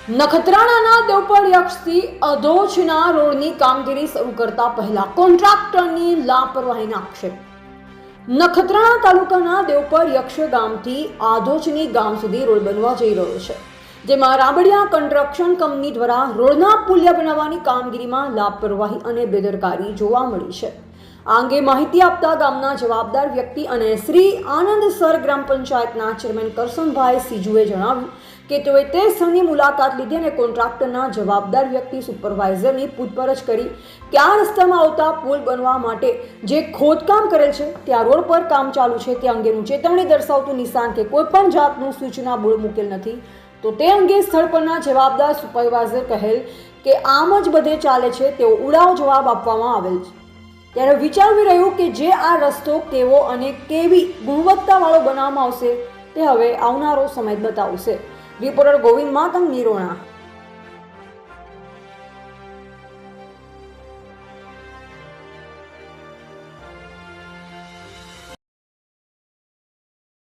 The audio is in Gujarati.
નખત્રાણાના દેવપર યક્ષથી અધોચના રોડની કામગીરી શરૂ કરતા પહેલા કોન્ટ્રાક્ટરની લાપરવાહીના આક્ષેપ. નખત્રાણા તાલુકાના દેવપર યક્ષ ગામથી આધોચની ગામ સુધી રોડ બનવા જઈ રહ્યો છે, જેમાં રાબડિયા કન્સ્ટ્રક્શન કંપની દ્વારા રોડના પુલિયા બનાવવાની કામગીરીમાં લાપરવાહી અને બેદરકારી જોવા મળી છે. આ અંગે માહિતી આપતા ગામના જવાબદાર વ્યક્તિ અને શ્રી આનંદ સર ગ્રામ પંચાયતના ચેરમેન કરસનભાઈ સીજુએ જણાવ્યું કે તેઓએ તે સ્થળની મુલાકાત લીધી અને કોન્ટ્રાક્ટરના જવાબદાર વ્યક્તિ સુપરવાઇઝરની પૂછપરછ કરી કે આ રસ્તામાં આવતા પુલ બનવા માટે જે ખોદકામ કરેલ છે ત્યાં રોડ પર કામ ચાલુ છે તે અંગેનું ચેતવણી દર્શાવતું નિશાન કે કોઈ પણ જાતનું સૂચના બોર્ડ મૂકેલ નથી. તો તે અંગે સ્થળ પરના જવાબદાર સુપરવાઇઝર કહેલ કે આમ જ બધે ચાલે છે તેવો ઉડાવ જવાબ આપવામાં આવેલ છે. ત્યારે વિચારવી રહ્યું કે જે આ રસ્તો કેવો અને કેવી ગુણવત્તાવાળો બનાવવામાં આવશે તે હવે આવનારો સમય બતાવશે. રિપોર્ટર ગોવિંદ માતંગ, નિરોણા.